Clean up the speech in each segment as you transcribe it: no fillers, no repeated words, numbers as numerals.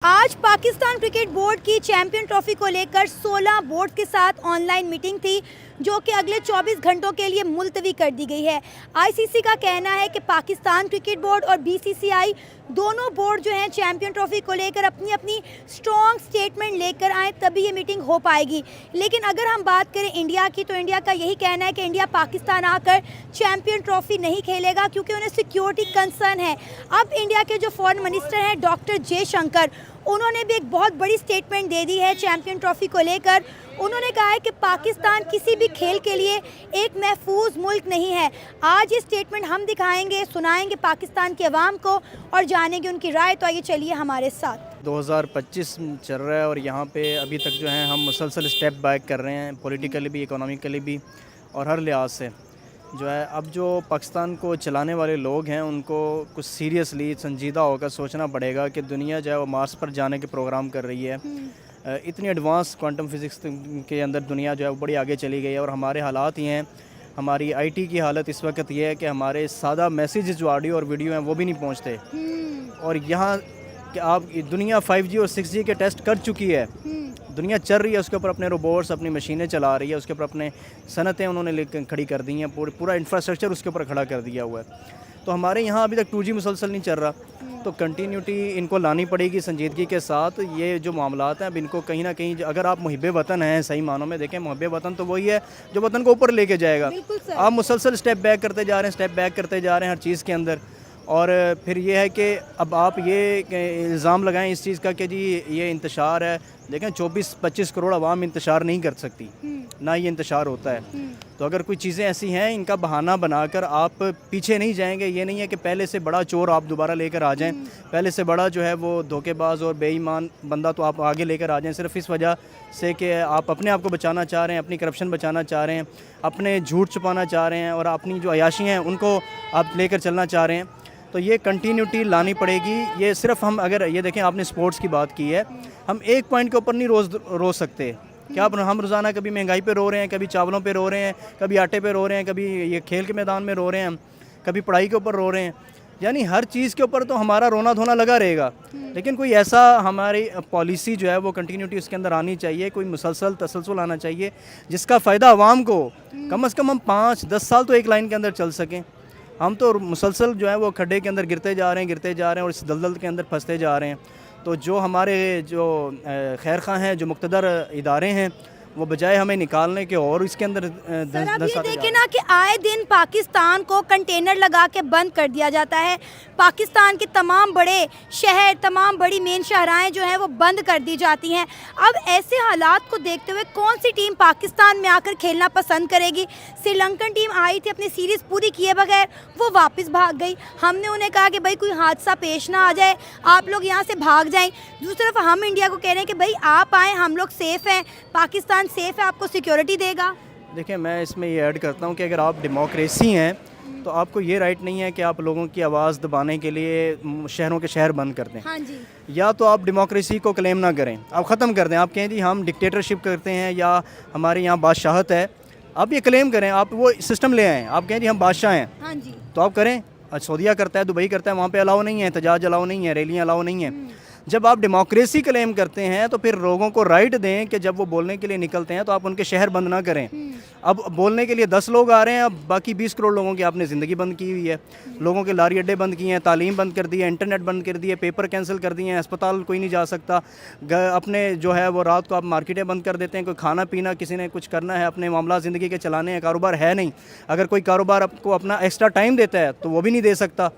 आज Pakistan cricket board की champion trophy को लेकर 16 बोर्ड के साथ ऑनलाइन मीटिंग थी जो कि अगले 24 घंटों के लिए मुलतवी कर दी गई है। आईसीसी का कहना है कि पाकिस्तान क्रिकेट बोर्ड और बीसीसीआई दोनों बोर्ड जो हैं चैंपियन ट्रॉफी को लेकर अपनी अपनी स्ट्रॉन्ग स्टेटमेंट लेकर आए तभी ये मीटिंग हो पाएगी। लेकिन अगर हम बात करें इंडिया की तो इंडिया का यही कहना है कि इंडिया पाकिस्तान आकर चैंपियन ट्रॉफी नहीं खेलेगा क्योंकि उन्हें सिक्योरिटी कंसर्न है। अब इंडिया के जो फॉरेन मिनिस्टर हैं डॉक्टर जयशंकर, उन्होंने भी एक बहुत बड़ी स्टेटमेंट दे दी है चैंपियन ट्रॉफी को लेकर। उन्होंने कहा है कि पाकिस्तान किसी भी खेल के लिए एक महफूज मुल्क नहीं है। आज ये स्टेटमेंट हम दिखाएंगे, सुनाएंगे पाकिस्तान के अवाम को और जानेंगे उनकी राय। तो आइए चलिए हमारे साथ। 2025 चल रहा है और यहाँ पे अभी तक जो है हम मुसलसल स्टेप बैक कर रहे हैं, पॉलिटिकली भी, इकोनॉमिकली भी और हर लिहाज से जो है। अब जो पाकिस्तान को चलाने वाले लोग हैं उनको कुछ सीरियसली संजीदा होकर सोचना पड़ेगा कि दुनिया जो है वो मार्स पर जाने के प्रोग्राम कर रही है। इतनी एडवांस क्वांटम फिज़िक्स के अंदर दुनिया जो है वो बड़ी आगे चली गई है और हमारे हालात ये हैं, हमारी आईटी की हालत इस वक्त ये है कि हमारे सादा मैसेज जो ऑडियो और वीडियो हैं वो भी नहीं पहुँचते। और यहाँ कि आप दुनिया 5G और 6G के टेस्ट कर चुकी है, दुनिया चल रही है, उसके ऊपर अपने रोबोट्स, अपनी मशीनें चला रही है, उसके ऊपर अपने सनतें उन्होंने लेकर खड़ी कर दी हैं, पूरा इंफ्रास्ट्रक्चर उसके ऊपर खड़ा कर दिया हुआ है। तो हमारे यहाँ अभी तक 2G मुसलसल नहीं चल रहा, तो कंटिन्यूटी इनको लानी पड़ेगी संजीदगी के साथ। ये जो मामलात हैं अब इनको कहीं ना कहीं, अगर आप मुहिब्बे वतन हैं सही मानों में, देखें मुहिब्बे वतन तो वही है जो वतन को ऊपर लेके जाएगा। आप मुसलसल स्टेप बैक करते जा रहे हैं, स्टेप बैक करते जा रहे हैं हर चीज़ के अंदर। और फिर ये है कि अब आप ये इल्ज़ाम लगाएं इस चीज़ का कि जी ये इंतशार है। देखें 24-25 करोड़ आवाम इंतशार नहीं कर सकती, ना ये इंतशार होता है। तो अगर कोई चीज़ें ऐसी हैं, इनका बहाना बनाकर आप पीछे नहीं जाएंगे। ये नहीं है कि पहले से बड़ा चोर आप दोबारा लेकर आ जाएं, पहले से बड़ा जो है वो धोखेबाज और बेईमान बंदा तो आप आगे लेकर आ जाएं सिर्फ इस वजह से कि आप अपने आप को बचाना चाह रहे हैं, अपनी करप्शन बचाना चाह रहे हैं, अपने झूठ छुपाना चाह रहे हैं और अपनी जो अयाशी हैं उनको आप लेकर चलना चाह रहे हैं। तो ये कंटिन्यूटी लानी पड़ेगी। ये सिर्फ हम, अगर ये देखें आपने स्पोर्ट्स की बात की है, हम एक पॉइंट के ऊपर नहीं रो सकते। क्या हम रोज़ाना कभी महंगाई पे रो रहे हैं, कभी चावलों पे रो रहे हैं, कभी आटे पे रो रहे हैं, कभी ये खेल के मैदान में रो रहे हैं हम, कभी पढ़ाई के ऊपर रो रहे हैं। यानी हर चीज़ के ऊपर तो हमारा रोना धोना लगा रहेगा। लेकिन कोई ऐसा हमारी पॉलिसी जो है वो कंटिन्यूटी उसके अंदर आनी चाहिए, कोई मुसलसल तसलसल आना चाहिए जिसका फ़ायदा आवाम को कम से कम हम 5-10 साल तो एक लाइन के अंदर चल सकें। हम तो मुसलसल जो है वो खड्डे के अंदर गिरते जा रहे हैं और इस दलदल के अंदर फंसते जा रहे हैं। तो जो हमारे जो खैर खां हैं, जो मुक़्तदर इदारे हैं, वो बजाय हमें निकालने के और इसके अंदर सर, ये देखें ना कि आए दिन पाकिस्तान को कंटेनर लगा के बंद कर दिया जाता है। पाकिस्तान के तमाम बड़े शहर, तमाम बड़ी मेन शहराएं जो हैं वो बंद कर दी जाती हैं। अब ऐसे हालात को देखते हुए कौन सी टीम पाकिस्तान में आकर खेलना पसंद करेगी? श्रीलंकन टीम आई थी, अपनी सीरीज़ पूरी किए बगैर वो वापस भाग गई। हमने उन्हें कहा कि भाई कोई हादसा पेश ना आ जाए, आप लोग यहाँ से भाग जाएं। दूसरी तरफ हम इंडिया को कह रहे हैं कि भाई आप आएँ, हम लोग सेफ़ हैं, पाकिस्तान सेफ़ है, आपको सिक्योरिटी देगा। देखिए, मैं इसमें ये ऐड करता हूँ कि अगर आप डेमोक्रेसी हैं तो आपको ये राइट नहीं है कि आप लोगों की आवाज़ दबाने के लिए शहरों के शहर बंद कर दें। हाँ जी। या तो आप डेमोक्रेसी को क्लेम ना करें, आप ख़त्म कर दें। आप कहें जी हम डिक्टेटरशिप करते हैं या हमारे यहाँ बादशाहत है, आप ये क्लेम करें, आप वो सिस्टम ले आएँ। आप कहें जी हम बादशाह हैं, हाँ जी, तो आप करें। सऊदीया करता है, दुबई करता है, वहाँ पे अलाउ नहीं है, एहतजाज अलाउ नहीं है, रैलियाँ अलाउ नहीं है। जब आप डेमोक्रेसी क्लेम करते हैं तो फिर लोगों को राइट दें कि जब वो बोलने के लिए निकलते हैं तो आप उनके शहर बंद ना करें। अब बोलने के लिए 10 लोग आ रहे हैं, अब बाकी 20 करोड़ लोगों की आपने ज़िंदगी बंद की हुई है। लोगों के लारी अड्डे बंद किए हैं, तालीम बंद कर दी है, इंटरनेट बंद कर दिए, पेपर कैंसिल कर दिए हैं, अस्पताल कोई नहीं जा सकता। अपने जो है वो रात को आप मार्केटें बंद कर देते हैं, कोई खाना पीना किसी ने कुछ करना है, अपने मामला ज़िंदगी के चलाने हैं, कारोबार है नहीं। अगर कोई कारोबार आपको अपना एक्स्ट्रा टाइम देता है तो वो भी नहीं दे सकता।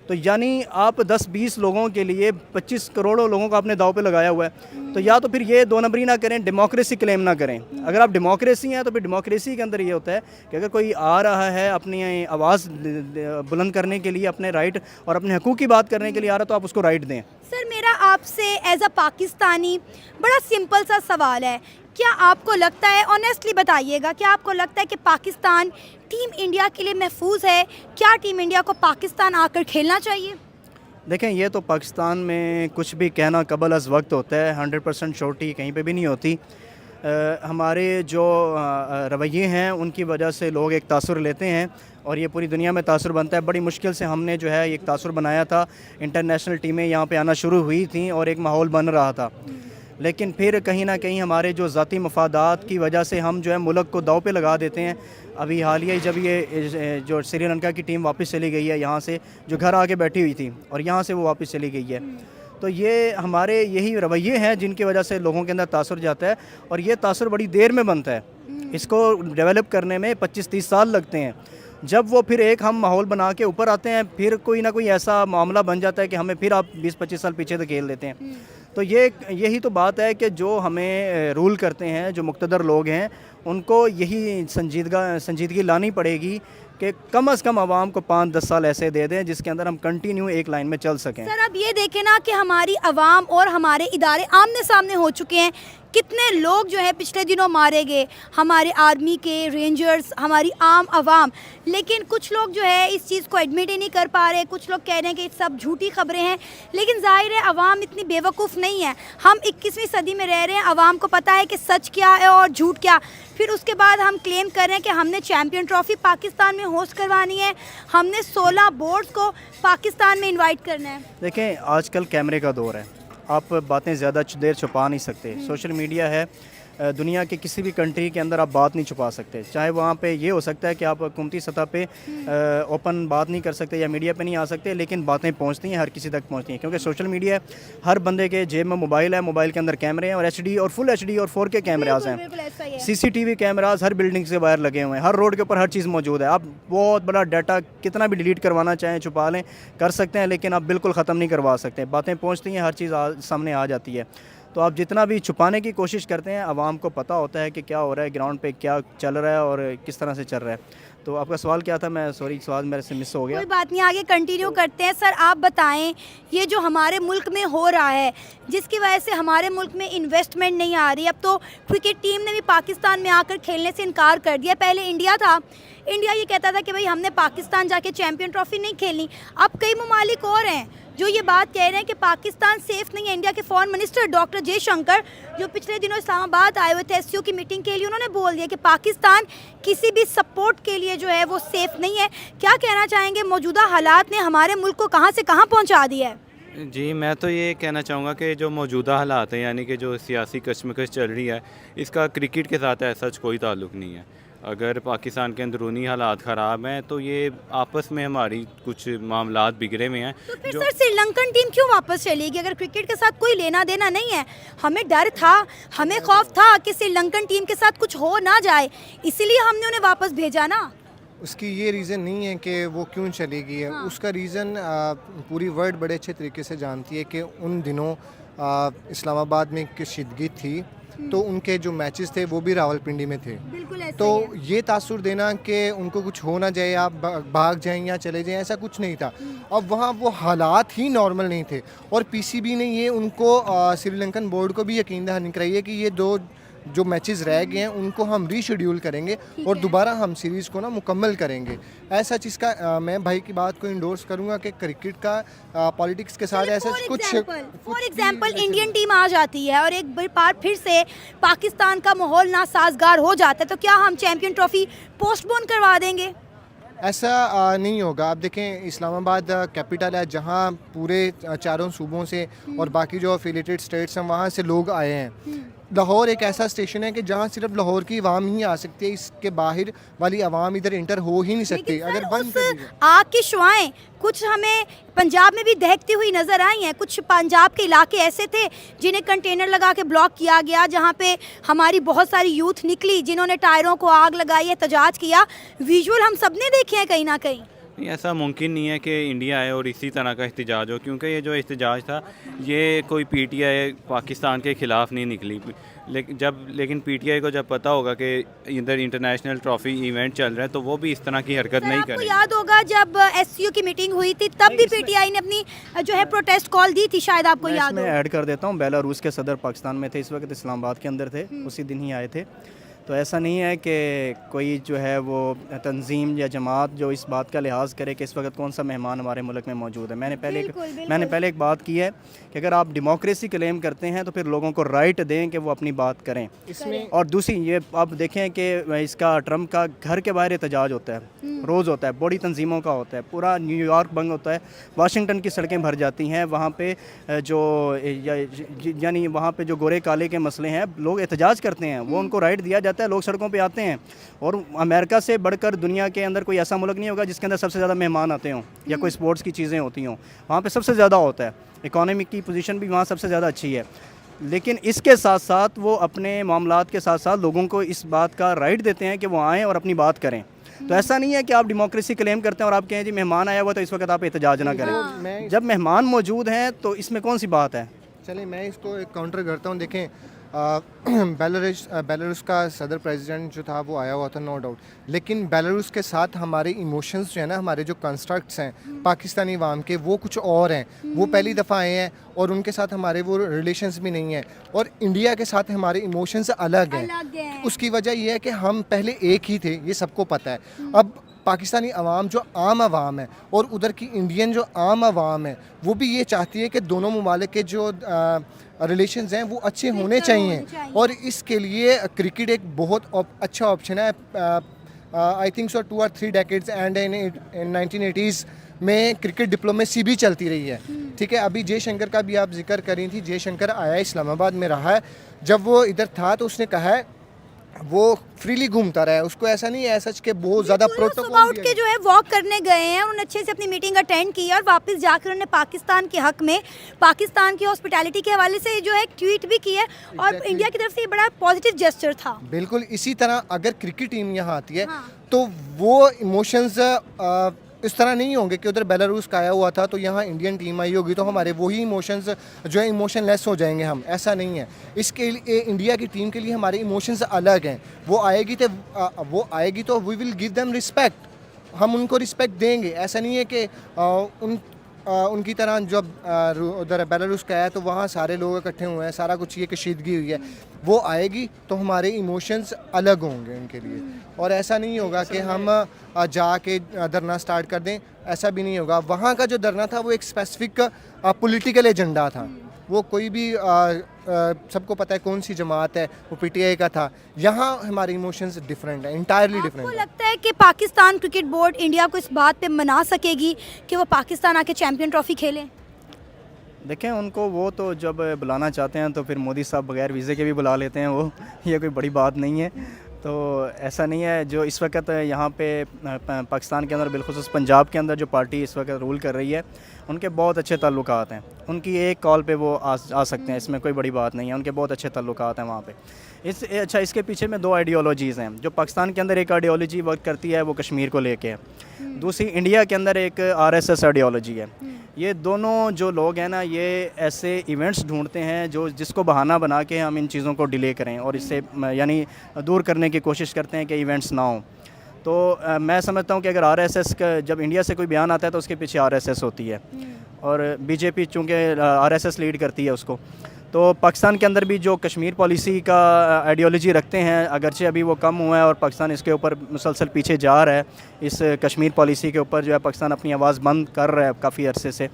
तो यानी आप 10-20 लोगों के लिए 25 करोड़ों लोगों को आपने दाव पे लगाया हुआ है। तो या तो फिर ये दो नंबरी ना करें, डेमोक्रेसी क्लेम ना करें। अगर आप डेमोक्रेसी हैं तो फिर डेमोक्रेसी के अंदर ये होता है कि अगर कोई आ रहा है अपनी आवाज़ बुलंद करने के लिए, अपने राइट और अपने हकूक़ की बात करने के लिए आ रहा है, तो आप उसको राइट दें। सर, मेरा आपसे एज अ पाकिस्तानी बड़ा सिंपल सा सवाल है। क्या आपको लगता है, ऑनेस्टली बताइएगा, क्या आपको लगता है कि पाकिस्तान टीम इंडिया के लिए महफूज है? क्या टीम इंडिया को पाकिस्तान आकर खेलना चाहिए? देखें, ये तो पाकिस्तान में कुछ भी कहना कबल अज़ वक्त होता है, 100% श्योरिटी कहीं पे भी नहीं होती। हमारे जो रवैये हैं उनकी वजह से लोग एक तासुर लेते हैं और ये पूरी दुनिया में तासुर बनता है। बड़ी मुश्किल से हमने जो है एक तासुर बनाया था, इंटरनेशनल टीमें यहाँ पे आना शुरू हुई थी और एक माहौल बन रहा था, लेकिन फिर कहीं ना कहीं हमारे जो ज़ाती मफादात की वजह से हम जो है मुल्क को दाव पे लगा देते हैं। अभी हालिया जब ये जो श्रीलंका की टीम वापस चली गई है यहाँ से, जो घर आके बैठी हुई थी और यहाँ से वो वापस चली गई है, तो ये हमारे यही रवैये हैं जिनकी वजह से लोगों के अंदर तासुर जाता है और ये तासुर बड़ी देर में बनता है। इसको डेवलप करने में 25-30 साल लगते हैं। जब वो फिर एक हम माहौल बना के ऊपर आते हैं, फिर कोई ना कोई ऐसा मामला बन जाता है कि हमें फिर आप 20-25 साल पीछे धकेल देते हैं। तो यही तो बात है कि जो हमें रूल करते हैं, जो मुक़्तदर लोग हैं, उनको यही संजीदगी लानी पड़ेगी कि कम से कम आवाम को 5-10 साल ऐसे दे दें जिसके अंदर हम कंटिन्यू एक लाइन में चल सकें। सर अब ये देखें ना कि हमारी आवाम और हमारे इदारे आमने सामने हो चुके हैं। कितने लोग जो है पिछले दिनों मारे गए, हमारे आर्मी के, रेंजर्स, हमारी आम आवाम, लेकिन कुछ लोग जो है इस चीज़ को एडमिट ही नहीं कर पा रहे। कुछ लोग कह रहे हैं कि सब झूठी खबरें हैं, लेकिन जाहिर है आवाम इतनी बेवकूफ़ नहीं है। हम 21वीं सदी में रह रहे हैं, आवाम को पता है कि सच क्या है और झूठ क्या। फिर उसके बाद हम क्लेम कर रहे हैं कि हमने चैम्पियन ट्रॉफी पाकिस्तान में होस्ट करवानी है, हमने 16 बोर्ड्स को पाकिस्तान में इन्वाइट करना है। देखें, आजकल कैमरे का दौर है, आप बातें ज़्यादा देर छुपा नहीं सकते। सोशल मीडिया है, दुनिया के किसी भी कंट्री के अंदर आप बात नहीं छुपा सकते। चाहे वहाँ पे ये हो सकता है कि आप हुकूमती सतह पे ओपन बात नहीं कर सकते या मीडिया पे नहीं आ सकते, लेकिन बातें पहुँचती हैं, हर किसी तक पहुँचती हैं, क्योंकि सोशल मीडिया हर बंदे के जेब में मोबाइल है, मोबाइल के अंदर कैमरे हैं और HD और फुल HD और 4K कैमराज हैं। CCTV कैमराज हर बिल्डिंग से बाहर लगे हुए हैं, हर रोड के ऊपर हर चीज़ मौजूद है। आप बहुत बड़ा डाटा कितना भी डिलीट करवाना चाहें, छुपा लें, कर सकते हैं, लेकिन आप बिल्कुल ख़त्म नहीं करवा सकते। बातें पहुँचती हैं, हर चीज़ सामने आ जाती है। तो आप जितना भी छुपाने की कोशिश करते हैं, आवाम को पता होता है कि क्या हो रहा है, ग्राउंड पे क्या चल रहा है और किस तरह से चल रहा है। तो आपका सवाल क्या था? मैं सॉरी, सवाल मेरे से मिस हो गया। कोई बात नहीं, आगे कंटिन्यू करते हैं। सर आप बताएं, ये जो हमारे मुल्क में हो रहा है, जिसकी वजह से हमारे मुल्क में इन्वेस्टमेंट नहीं आ रही। अब तो क्रिकेट टीम ने भी पाकिस्तान में आकर खेलने से इनकार कर दिया। पहले इंडिया था, इंडिया ये कहता था कि भाई हमने पाकिस्तान जाके चैम्पियन ट्रॉफी नहीं खेलनी। अब कई ममालिक और हैं जो ये बात कह रहे हैं कि पाकिस्तान सेफ नहीं है। इंडिया के फॉरेन मिनिस्टर डॉक्टर जयशंकर, जो पिछले दिनों इस्लामाबाद आए हुए थे SCO की मीटिंग के लिए, उन्होंने बोल दिया कि पाकिस्तान किसी भी सपोर्ट के लिए जो है वो सेफ नहीं है। क्या कहना चाहेंगे, मौजूदा हालात ने हमारे मुल्क को कहाँ से कहाँ पहुँचा दिया है? जी, मैं तो ये कहना चाहूँगा कि जो मौजूदा हालात हैं, यानी कि जो सियासी कशमकश चल रही है, इसका क्रिकेट के साथ ऐसा कोई ताल्लुक़ नहीं है। अगर पाकिस्तान के अंदरूनी हालात ख़राब हैं तो ये आपस में हमारी कुछ मामलात बिगड़े हुए हैं। तो फिर सर श्रीलंकन टीम क्यों वापस चलेगी अगर क्रिकेट के साथ कोई लेना देना नहीं है? हमें डर था, हमें खौफ था कि श्रीलंकन टीम के साथ कुछ हो ना जाए, इसीलिए हमने उन्हें वापस भेजा ना। उसकी ये रीज़न नहीं है कि वो क्यों चलेगी है। हाँ। उसका रीज़न पूरी वर्ल्ड बड़े अच्छे तरीके से जानती है कि उन दिनों इस्लामाबाद में कशीदगी थी, तो उनके जो मैचेस थे वो भी रावलपिंडी में थे। बिल्कुल ऐसा तो ही है। ये तासुर देना कि उनको कुछ हो ना जाए या भाग जाएं या चले जाएं, ऐसा कुछ नहीं था। अब वहाँ वो हालात ही नॉर्मल नहीं थे और PCB ने ये उनको श्रीलंकन बोर्ड को भी यकीन दहानी कराई है कि ये दो जो मैचेस रह गए हैं उनको हम रीशेड्यूल करेंगे और दोबारा हम सीरीज़ को ना मुकम्मल करेंगे। ऐसा चीज़ का मैं भाई की बात को इंडोर्स करूंगा कि क्रिकेट का पॉलिटिक्स के साथ ऐसा कुछ फॉर एग्जांपल इंडियन टीम आ जाती है और एक बार फिर से पाकिस्तान का माहौल नासाजगार हो जाता है, तो क्या हम चैंपियन ट्रॉफी पोस्टपोन करवा देंगे? ऐसा नहीं होगा। आप देखें, इस्लामाबाद कैपिटल है जहां पूरे चारों सूबों से और बाकी जो एफिलिएटेड स्टेट्स हैं वहां से लोग आए हैं। लाहौर एक ऐसा स्टेशन है कि जहां सिर्फ लाहौर की आवाम ही आ सकती है, इसके बाहर वाली आवाम इधर इंटर हो ही नहीं सकती। अगर बंद कर दी आग की शुआएं कुछ हमें पंजाब में भी दहकती हुई नजर आई हैं। कुछ पंजाब के इलाके ऐसे थे जिन्हें कंटेनर लगा के ब्लॉक किया गया, जहां पे हमारी बहुत सारी यूथ निकली जिन्होंने टायरों को आग लगाई, एहतजाज किया। विजुअल हम सब ने देखे हैं कहीं ना कहीं। नहीं, ऐसा मुमकिन नहीं है कि इंडिया आए और इसी तरह का एहतजाज हो, क्योंकि ये जो एहतजाज था ये कोई PTI पाकिस्तान के ख़िलाफ़ नहीं निकली। लेकिन PTI को जब पता होगा कि इधर इंटरनेशनल ट्रॉफी इवेंट चल रहा है तो वो भी इस तरह की हरकत नहीं आपको करेगी। याद होगा जब SCO की मीटिंग हुई थी तब भी PTI ने अपनी जो है प्रोटेस्ट कॉल दी थी, शायद आपको याद हो। मैं ऐड कर देता हूँ, बेलारूस के सदर पाकिस्तान में थे, इस वक्त इस्लामाबाद के अंदर थे, उसी दिन ही आए थे। तो ऐसा नहीं है कि कोई जो है वो तंजीम या जमात जो इस बात का लिहाज करे कि इस वक्त कौन सा मेहमान हमारे मुल्क में मौजूद है। मैंने पहले एक बात की है कि अगर आप डेमोक्रेसी क्लेम करते हैं तो फिर लोगों को राइट दें कि वो अपनी बात करें। इसमें और दूसरी ये आप देखें कि इसका ट्रम्प का घर के बाहर एहतजाज होता है, रोज़ होता है, बड़ी तंजीमों का होता है, पूरा न्यूयॉर्क बंद होता है, वाशिंगटन की सड़कें भर जाती हैं। वहाँ पे जो यानी वहाँ पे जो गोरे काले के मसले हैं लोग एहतजाज करते हैं, वो उनको राइट दिया जाता है, लोग सड़कों पे आते हैं। और अमेरिका से बढ़कर दुनिया के अंदर कोई ऐसा मुल्क नहीं होगा जिसके अंदर सबसे ज़्यादा मेहमान आते हों या कोई स्पोर्ट्स की चीज़ें होती हों। वहाँ पे सबसे ज़्यादा होता है, इकोनॉमी की पोजीशन भी वहाँ सबसे ज़्यादा अच्छी है। लेकिन इसके साथ साथ वो अपने मामलात के साथ साथ लोगों को इस बात का राइट देते हैं कि वो आएँ और अपनी बात करें। तो ऐसा नहीं है कि आप डेमोक्रेसी क्लेम करते हैं और आप कहें जी मेहमान आया हुआ तो इस वक्त आप एहतजाज ना करें। जब मेहमान मौजूद हैं तो इसमें कौन सी बात है। चलिए मैं इसको एक काउंटर करता हूँ। देखें बेलारूस का सदर प्रेसिडेंट जो था वो आया हुआ था, नो डाउट, लेकिन बेलारूस के साथ हमारे इमोशंस जो है ना, हमारे जो कंस्ट्रक्ट्स हैं पाकिस्तानी अवाम के, वो कुछ और हैं। वो पहली दफ़ा आए हैं और उनके साथ हमारे वो रिलेशंस भी नहीं हैं। और इंडिया के साथ हमारे इमोशंस अलग हैं। उसकी वजह यह है कि हम पहले एक ही थे, ये सबको पता है। अब पाकिस्तानी अवाम जो आम आवाम है और उधर की इंडियन जो आम आवाम है वो भी ये चाहती है कि दोनों ममालिक के जो रिलेशंस हैं वो अच्छे होने चाहिए। और इसके लिए क्रिकेट एक बहुत अच्छा ऑप्शन है। I think so 2 or 3 decades and in 1980s में क्रिकेट डिप्लोमेसी भी चलती रही है। ठीक है, अभी जयशंकर का भी आप जिक्र करी थी। जयशंकर आया, इस्लामाबाद में रहा है। जब वो इधर था तो उसने कहा है वो फ्रीली घूमता रहा है, उसको ऐसा नहीं है सच के बहुत ज़्यादा प्रोटोकॉल उठ के जो है वॉक करने गए हैं, उन्होंने अच्छे से अपनी मीटिंग अटेंड की और वापस जाकर उन्होंने पाकिस्तान के हक में, पाकिस्तान की हॉस्पिटैलिटी के हवाले से जो है एक ट्वीट भी की है। और इंडिया की तरफ से ये बड़ा पॉजिटिव जेस्चर था। बिल्कुल इसी तरह अगर क्रिकेट टीम यहाँ आती है तो वो इमोशंस इस तरह नहीं होंगे कि उधर बेलारूस का आया हुआ था तो यहाँ इंडियन टीम आई होगी तो हमारे वही इमोशंस जो है इमोशनलेस हो जाएंगे हम। ऐसा नहीं है। इसके लिए इंडिया की टीम के लिए हमारे इमोशंस अलग हैं। वो आएगी तो we will give them respect, हम उनको रिस्पेक्ट देंगे। ऐसा नहीं है कि उनकी तरह जब उधर बेलारूस का आया तो वहाँ सारे लोग इकट्ठे हुए हैं, सारा कुछ ये कशीदगी हुई है। वो आएगी तो हमारे इमोशंस अलग होंगे उनके लिए। और ऐसा नहीं होगा कि हम जाके धरना स्टार्ट कर दें, ऐसा भी नहीं होगा। वहाँ का जो धरना था वो एक स्पेसिफिक पॉलिटिकल एजेंडा था। वो कोई भी सबको पता है कौन सी जमात है, वो पीटीआई का था। यहाँ हमारे इमोशंस डिफरेंट है, इंटायरली डिफरेंट है। आपको लगता है कि पाकिस्तान क्रिकेट बोर्ड इंडिया को इस बात पे मना सकेगी कि वो पाकिस्तान आके चैंपियन ट्रॉफी खेलें? देखें उनको वो तो जब बुलाना चाहते हैं तो फिर मोदी साहब बगैर वीज़े के भी बुला लेते हैं, वो ये कोई बड़ी बात नहीं है। तो ऐसा नहीं है। जो इस वक्त यहाँ पे पाकिस्तान के अंदर बिलखुसूस पंजाब के अंदर जो पार्टी इस वक्त रूल कर रही है उनके बहुत अच्छे ताल्लुकात हैं। उनकी एक कॉल पे वो आ सकते हैं, इसमें कोई बड़ी बात नहीं है। उनके बहुत अच्छे ताल्लुकात हैं वहाँ पे। अच्छा, इसके पीछे में 2 आइडियोलॉजीज़ हैं। जो पाकिस्तान के अंदर एक आइडियोलॉजी वर्क करती है वो कश्मीर को लेके है, दूसरी इंडिया के अंदर एक RSS आइडियोलॉजी है। ये दोनों जो लोग हैं ना, ये ऐसे इवेंट्स ढूंढते हैं जिसको बहाना बना के हम इन चीज़ों को डिले करें और इससे यानी दूर करने की कोशिश करते हैं कि इवेंट्स ना हों। तो मैं समझता हूँ कि अगर RSS का जब इंडिया से कोई बयान आता है तो उसके पीछे RSS होती है और बीजेपी चूँकि RSS लीड करती है उसको। तो पाकिस्तान के अंदर भी जो कश्मीर पॉलिसी का आइडियोलॉजी रखते हैं, अगरचे अभी वो कम हुआ है और पाकिस्तान इसके ऊपर मुसलसल पीछे जा रहा है, इस कश्मीर पॉलिसी के ऊपर जो है पाकिस्तान अपनी आवाज़ बंद कर रहा है काफ़ी अरसे से।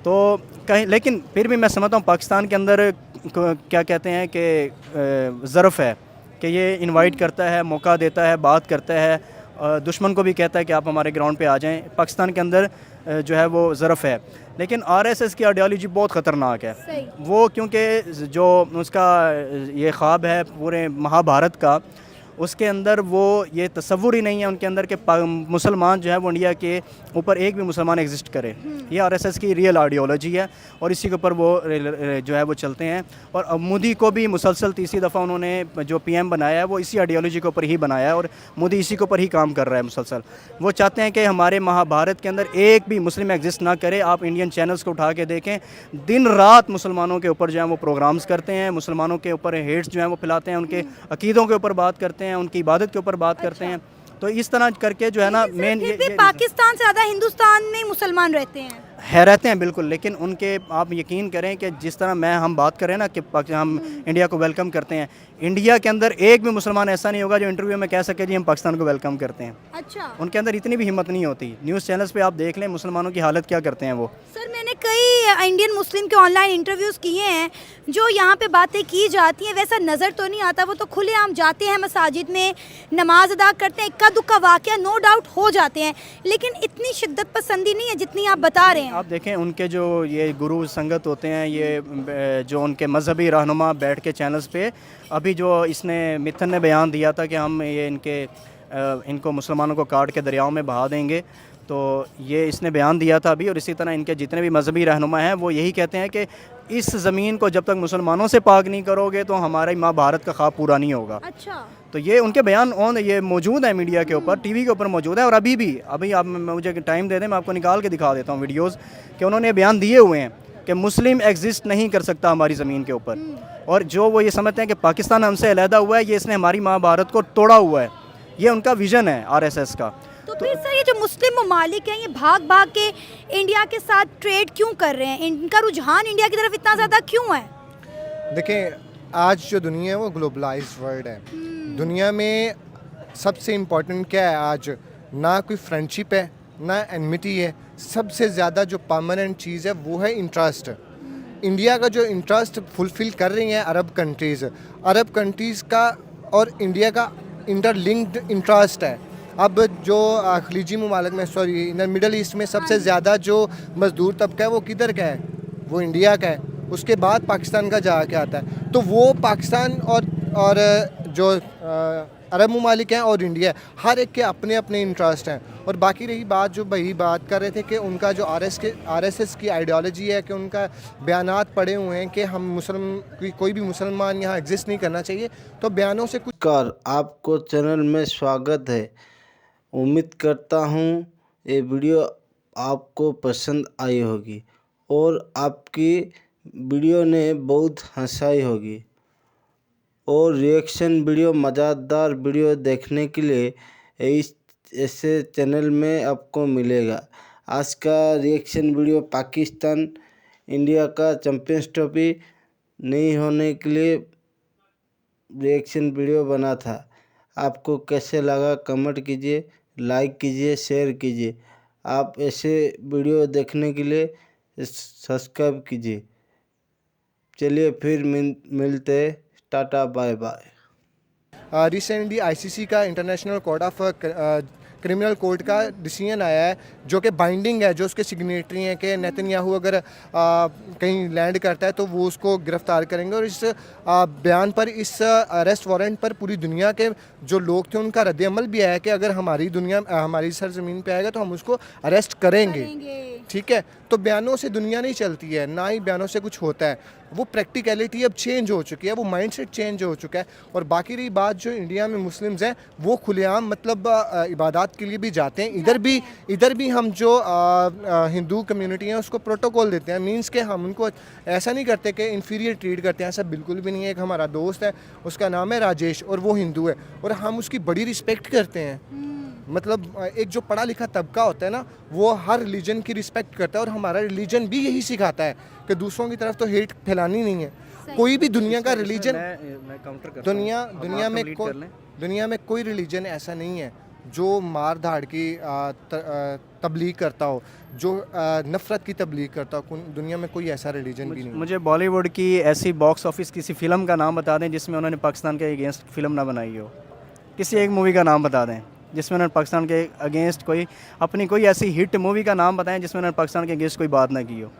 तो कहीं लेकिन फिर भी मैं समझता हूँ पाकिस्तान के अंदर क्या कहते हैं कि ज़रफ़ है कि ये इनवाइट करता है, मौका देता है, बात करता है, दुश्मन को भी कहता है कि आप हमारे ग्राउंड पे आ जाएं। पाकिस्तान के अंदर जो है वो ज़रफ़ है। लेकिन RSS की आइडियोलॉजी बहुत ख़तरनाक है। वो क्योंकि जो उसका ये ख्वाब है पूरे महाभारत का, उसके अंदर वो ये तसव्वुर ही नहीं है उनके अंदर कि मुसलमान जो है वो इंडिया के ऊपर एक भी मुसलमान एग्जिस्ट करे। ये RSS की रियल आइडियोलॉजी है और इसी के ऊपर वो जो है वो चलते हैं। और मोदी को भी मुसलसल तीसरी दफ़ा उन्होंने जो PM बनाया है वो इसी आइडियोलॉजी के ऊपर ही बनाया है और मोदी इसी के ऊपर ही काम कर रहा है मुसलसल। वो चाहते हैं कि हमारे महाभारत के अंदर एक भी मुस्लिम एग्जिस्ट ना करे। आप इंडियन चैनल्स को उठा के देखें, दिन रात मुसलमानों के ऊपर जो है वो प्रोग्राम्स करते हैं, मुसलमानों के ऊपर हेट्स जो है वो फैलाते हैं, उनके अकीदों के ऊपर बात करते हैं, उनकी इबादत के ऊपर बात करते हैं। तो इस तरह करके जो है ना मेन ये पाकिस्तान से ज़्यादा हिंदुस्तान में मुसलमान रहते हैं। है रहते हैं बिल्कुल, लेकिन उनके आप यकीन करें कि जिस तरह हम बात करें ना कि हम इंडिया को वेलकम करते हैं, इंडिया के अंदर एक भी मुसलमान ऐसा नहीं होगा जो इंटरव्यू में कह सके जी हम पाकिस्तान को वेलकम करते हैं। अच्छा, उनके अंदर इतनी भी हिम्मत नहीं होती। न्यूज़ चैनल्स पे आप देख लें मुसलमानों की हालत क्या करते हैं वो। सर मैंने कई इंडियन मुस्लिम के ऑनलाइन इंटरव्यूज़ किए हैं, जो यहाँ पे बातें की जाती हैं वैसा नज़र तो नहीं आता। वो तो खुलेआम जाते हैं मसाजिद में, नमाज अदा करते हैं, इक्का दुक्का वाक़या नो डाउट हो जाते हैं, लेकिन इतनी शिद्दत पसंदी नहीं है जितनी आप बता रहे हैं। आप देखें उनके जो ये गुरु संगत होते हैं, ये जो उनके मजहबी रहनुमा बैठ के चैनल्स पे, अभी जो इसने मिथन ने बयान दिया था कि हम ये इनको मुसलमानों को काट के दरियाओं में बहा देंगे, तो ये इसने बयान दिया था अभी। और इसी तरह इनके जितने भी मजहबी रहनुमा हैं वो यही कहते हैं कि इस ज़मीन को जब तक मुसलमानों से पाक नहीं करोगे तो हमारी माँ भारत का ख्वाब पूरा नहीं होगा। अच्छा, तो ये उनके बयान ये मौजूद है मीडिया के ऊपर, टीवी के ऊपर मौजूद है। और अभी आप मुझे टाइम दे दें, मैं आपको निकाल के दिखा देता हूँ वीडियोज़ कि उन्होंने बयान दिए हुए हैं कि मुस्लिम एग्जिस्ट नहीं कर सकता हमारी ज़मीन के ऊपर। और जो वो ये समझते हैं कि पाकिस्तान हमसे अलहदा हुआ है, ये इसने हमारी माँ भारत को तोड़ा हुआ है, ये उनका विज़न है RSS का। तो फिर सर ये जो मुस्लिम ममालिक हैं ये भाग भाग के इंडिया के साथ ट्रेड क्यों कर रहे हैं? इनका रुझान इंडिया की तरफ इतना ज़्यादा क्यों है? देखें, आज जो दुनिया है वो ग्लोबलाइज्ड वर्ल्ड है। दुनिया में सबसे इम्पोर्टेंट क्या है आज? ना कोई फ्रेंडशिप है, ना एनमिटी है। सबसे ज़्यादा जो परमानेंट चीज़ है वो है इंटरेस्ट। इंडिया का जो इंटरेस्ट फुलफ़िल कर रही हैं अरब कंट्रीज़ का और इंडिया का इंटरलिंक्ड इंटरेस्ट है। अब जो खलीजी ममालिक में मिडल ईस्ट में सबसे ज़्यादा जो मज़दूर तबका है वो किधर का है? वो इंडिया का है। उसके बाद पाकिस्तान का जाके आता है। तो वो पाकिस्तान और जो अरब ममालिक हैं और इंडिया, हर एक के अपने अपने इंटरेस्ट हैं। और बाकी रही बात जो भाई बात कर रहे थे कि उनका जो RSS की आइडियोलॉजी है कि उनका बयानात पड़े हुए हैं कि हम कोई भी मुसलमान यहाँ एग्जिस्ट नहीं करना चाहिए, तो बयानों से कुछ आपको चैनल में स्वागत है। उम्मीद करता हूँ ये वीडियो आपको पसंद आई होगी और आपकी वीडियो ने बहुत हंसाई होगी। और रिएक्शन वीडियो, मज़ेदार वीडियो देखने के लिए ऐसे चैनल में आपको मिलेगा। आज का रिएक्शन वीडियो पाकिस्तान इंडिया का चैंपियंस ट्रॉफी नहीं होने के लिए रिएक्शन वीडियो बना था। आपको कैसे लगा कमेंट कीजिए, लाइक कीजिए, शेयर कीजिए। आप ऐसे वीडियो देखने के लिए सब्सक्राइब कीजिए। चलिए फिर मिलते, tata bye bye. Recently ICC का international court of criminal court का डिसीजन आया है जो कि बाइंडिंग है, जो उसके सिग्नेटरी हैं कि नेतन्याहू अगर कहीं लैंड करता है तो वो उसको गिरफ्तार करेंगे। और इस बयान पर, इस अरेस्ट वारंट पर पूरी दुनिया के जो लोग थे उनका रद्द-ए-अमल भी आया कि अगर हमारी सरजमीन पे आएगा तो हम उसको अरेस्ट करेंगे। ठीक है, तो बयानों से दुनिया नहीं चलती है, ना ही बयानों से कुछ होता है। वो प्रैक्टिकलिटी अब चेंज हो चुकी है, वो माइंडसेट चेंज हो चुका है। और बाकी रही बात जो इंडिया में मुस्लिम्स हैं वो खुलेआम मतलब इबादत के लिए भी जाते हैं। इधर भी हम जो हिंदू कम्युनिटी है उसको प्रोटोकॉल देते हैं, मींस के हम उनको ऐसा नहीं करते कि इन्फीरियर ट्रीट करते हैं, ऐसा बिल्कुल भी नहीं है। एक हमारा दोस्त है, उसका नाम है राजेश और वो हिंदू है और हम उसकी बड़ी रिस्पेक्ट करते हैं। मतलब एक जो पढ़ा लिखा तबका होता है ना, वो हर रिलीजन की रिस्पेक्ट करता है और हमारा रिलीजन भी यही सिखाता है कि दूसरों की तरफ तो हेट फैलानी नहीं है। कोई भी दुनिया का रिलीजन, दुनिया में कोई रिलीजन ऐसा नहीं है जो मार धाड़ की तबलीग करता हो, जो नफ़रत की तबलीग करता हो। दुनिया में कोई ऐसा रिलीजन भी नहीं। मुझे बॉलीवुड की ऐसी बॉक्स ऑफिस किसी फिल्म का नाम बता दें जिसमें उन्होंने पाकिस्तान के अगेंस्ट फिल्म ना बनाई हो। किसी एक मूवी का नाम बता दें जिसमें उन्होंने पाकिस्तान के अगेंस्ट कोई ऐसी हिट मूवी का नाम बताएं जिसमें उन्होंने पाकिस्तान के अगेंस्ट कोई बात ना की हो।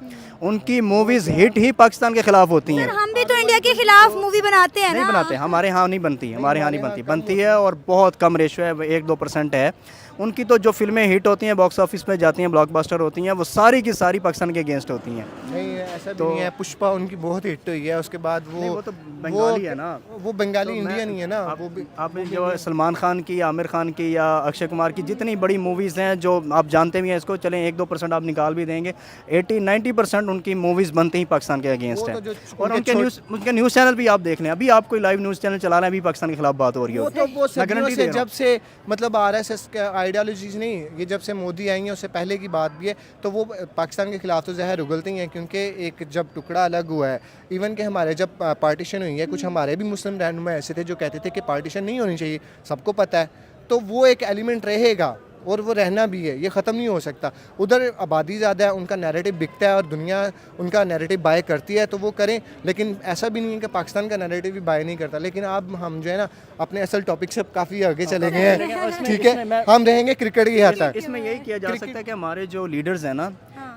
उनकी मूवीज़ हिट ही पाकिस्तान के खिलाफ होती हैं। हम भी तो इंडिया के खिलाफ मूवी बनाते हैं ना? नहीं बनाते, हमारे यहाँ नहीं बनती, बनती है और बहुत कम रेशो है, 1-2% है। उनकी तो जो फिल्में हिट होती हैं, बॉक्स ऑफिस पे जाती हैं, ब्लॉकबस्टर होती हैं, वो सारी की सारी पाकिस्तान के अगेंस्ट होती हैं। नहीं, ऐसा भी नहीं है, पुष्पा उनकी बहुत हिट हुई है, उसके बाद वो तो बंगाली है ना, वो बंगाली तो इंडियन ही है ना। वो भी आपने जो सलमान खान की, आमिर खान की या अक्षय कुमार की जितनी बड़ी मूवीज़ हैं जो आप जानते भी हैं, इसको चलें 1-2% आप निकाल भी देंगे, 80-90% उनकी मूवीज़ बनती ही पाकिस्तान के अगेंस्ट वो है। तो जो और उनके उनके न्यूज़ चैनल भी आप देख लें, अभी आप कोई लाइव न्यूज़ चैनल चला रहे हैं, अभी पाकिस्तान के खिलाफ बात हो रही वो हो, तो वो मैं सदियों गारंटी से दे रहा जब से मतलब आरएसएस का आइडियोलॉजीज नहीं, ये जब से मोदी आई हैं उससे पहले की बात भी है, तो वो पाकिस्तान के खिलाफ तो जहर उगलते ही हैं, क्योंकि एक जब टुकड़ा अलग हुआ है, इवन कि हमारे जब पार्टीशन हुई है, कुछ हमारे भी मुस्लिम रहनुमा ऐसे थे जो कहते थे कि पार्टीशन नहीं होनी चाहिए, सबको पता है, तो वो एक एलिमेंट रहेगा और वो रहना भी है, ये ख़त्म नहीं हो सकता। उधर आबादी ज़्यादा है, उनका नैरेटिव बिकता है और दुनिया उनका नैरेटिव बाय करती है, तो वो करें, लेकिन ऐसा भी नहीं है कि पाकिस्तान का नैरेटिव भी बाय नहीं करता। लेकिन अब हम जो है ना अपने असल टॉपिक से काफ़ी आगे चले गए हैं, ठीक है, हम रहेंगे क्रिकेट की हद तक। इसमें यही किया जा सकता है कि हमारे जो लीडर्स हैं ना,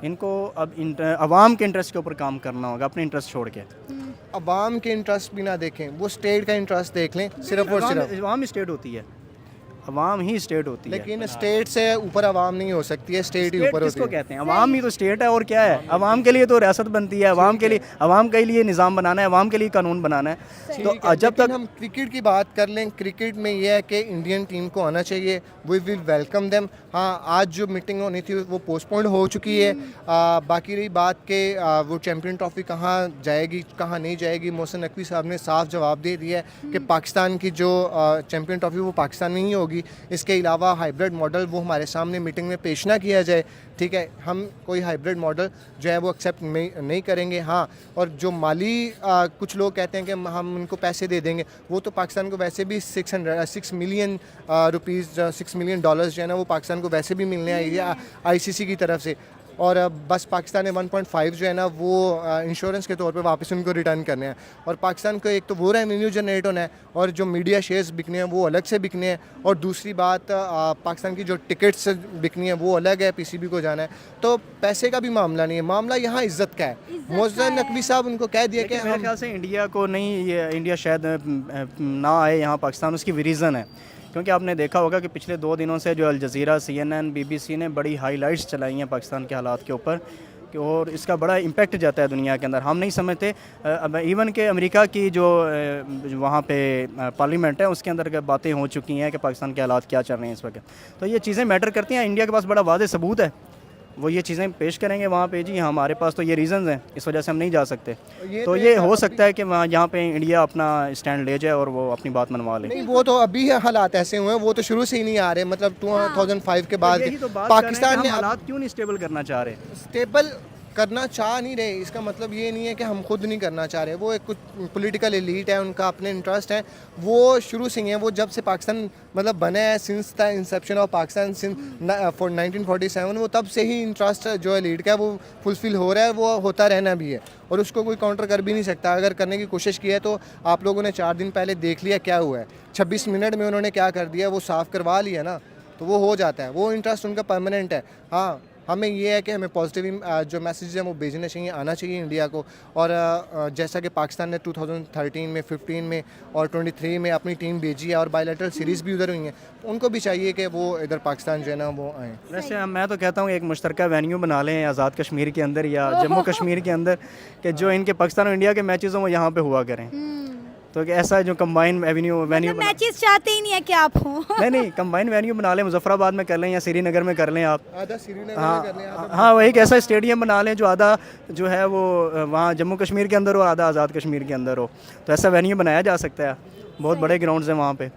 इनको अब अवाम के इंटरेस्ट के ऊपर काम करना होगा, अपने इंटरेस्ट छोड़ के। अवाम के इंटरेस्ट भी ना देखें, वो स्टेट का इंटरेस्ट देख लें सिर्फ और सिर्फ। अवाम ही स्टेट होती है, अवाम ही स्टेट होती है। लेकिन स्टेट से ऊपर अवाम नहीं हो सकती है, स्टेट ही स्टेट ऊपर होती किसको है। कहते हैं? अवाम ही तो स्टेट है, और क्या है? अवाम के लिए तो रियासत बनती है, अवाम के लिए, अवाम के लिए निज़ाम बनाना है, अवाम के लिए कानून बनाना है। तो जब लेकिन तक हम क्रिकेट की बात कर लें, क्रिकेट में यह है कि इंडियन टीम को आना चाहिए, वी विल वेलकम देम। हाँ, आज जो मीटिंग होनी थी वो पोस्टपोन्ड हो चुकी है। बाकी रही बात के वो चैम्पियन ट्रॉफी कहाँ जाएगी कहाँ नहीं जाएगी, मोहसिन नकवी साहब ने साफ जवाब दे दिया है कि पाकिस्तान की जो चैम्पियन ट्रॉफी वो पाकिस्तान में ही होगी। इसके अलावा हाइब्रिड मॉडल वो हमारे सामने मीटिंग में पेश ना किया जाए, ठीक है, हम कोई हाइब्रिड मॉडल जो है वो एक्सेप्ट नहीं करेंगे। हाँ, और जो माली कुछ लोग कहते हैं कि हम उनको पैसे दे देंगे, वो तो पाकिस्तान को वैसे भी 6 मिलियन रुपीज़, $6 मिलियन जो है ना, वो पाकिस्तान को वैसे भी मिलने आई है आईसीसी की तरफ से। और बस पाकिस्तान ने 1.5 जो है ना वो इंश्योरेंस के तौर पे वापस उनको रिटर्न करने हैं। और पाकिस्तान को एक तो वो रेवेन्यू जनरेट होना है, और जो मीडिया शेयर्स बिकने हैं वो अलग से बिकने हैं, और दूसरी बात पाकिस्तान की जो टिकट्स बिकनी है वो अलग है, पीसीबी को जाना है। तो पैसे का भी मामला नहीं है, मामला यहाँ इज्जत का है। मोहसिन नकवी साहब उनको कह दिया कि मेरे ख्याल से इंडिया को नहीं, ये इंडिया शायद ना आए यहाँ पाकिस्तान, उसकी भी रीज़न है, क्योंकि आपने देखा होगा कि पिछले 2 दिनों से जो अल जज़ीरा, CNN, BBC ने बड़ी हाइलाइट्स चलाई हैं पाकिस्तान के हालात के ऊपर, और इसका बड़ा इम्पैक्ट जाता है दुनिया के अंदर। हम नहीं समझते, अब इवन के अमेरिका की जो वहाँ पे पार्लियामेंट है उसके अंदर बातें हो चुकी हैं कि पाकिस्तान के हालात क्या चल रहे हैं इस वक्त। तो ये चीज़ें मैटर करती हैं। इंडिया के पास बड़ा वाज़ेह सबूत है, वो ये चीज़ें पेश करेंगे वहाँ पे, जी हमारे पास तो ये रीज़न्स हैं, इस वजह से हम नहीं जा सकते। तो ये हो सकता है कि वहाँ यहाँ पे इंडिया अपना स्टैंड ले जाए और वो अपनी बात मनवा ले। नहीं, वो तो अभी हालात ऐसे हुए हैं, वो तो शुरू से ही नहीं आ रहे, मतलब 2005 के बाद यही तो बात पाकिस्तान ने हालात क्यों नहीं स्टेबल करना चाह रहे? स्टेबल करना चाह नहीं रहे, इसका मतलब ये नहीं है कि हम खुद नहीं करना चाह रहे। वो एक कुछ पॉलिटिकल एलीट है, उनका अपने इंटरेस्ट है, वो शुरू से ही है, वो जब से पाकिस्तान मतलब बना है, since the Inception of Pakistan since 1947, वो तब से ही इंटरेस्ट जो एलीट का है वो फुलफिल हो रहा है, वो होता रहना भी है, और उसको कोई काउंटर कर भी नहीं सकता। अगर करने की कोशिश की है तो आप लोगों ने 4 दिन पहले देख लिया क्या हुआ है, 26 मिनट में उन्होंने क्या कर दिया, वो साफ़ करवा लिया ना, तो वो हो जाता है, वो इंटरेस्ट उनका परमानेंट है। हाँ, हमें ये है कि हमें पॉजिटिव जो मैसेज हैं वो भेजने चाहिए, आना चाहिए इंडिया को। और जैसा कि पाकिस्तान ने 2013 में, 15 में और 23 में अपनी टीम भेजी है, और बायलैटरल सीरीज़ भी उधर हुई हैं, उनको भी चाहिए कि वो इधर पाकिस्तान जो है ना वो आएँ। वैसे मैं तो कहता हूँ एक मुश्तरका वेन्यू बना लें आज़ाद कश्मीर के अंदर या जम्मू कश्मीर के अंदर, कि जो इनके पाकिस्तान और इंडिया के मैचेस हों वो यहाँ पे हुआ करें। तो ऐसा जो कंबाइन वेन्यू मैचेस चाहते ही नहीं है कि आप हो। नहीं, कंबाइन वेन्यू बना लें, मुजफ्फराबाद में कर लें या श्रीनगर में कर लें आप। आधा श्रीनगर में कर लें, आधा हाँ, वही एक ऐसा स्टेडियम बना लें जो आधा जो है वो वहाँ जम्मू कश्मीर के अंदर हो, आधा आज़ाद कश्मीर के अंदर हो। तो ऐसा वेन्यू बनाया जा सकता है, बहुत बड़े ग्राउंड्स हैं वहाँ पे।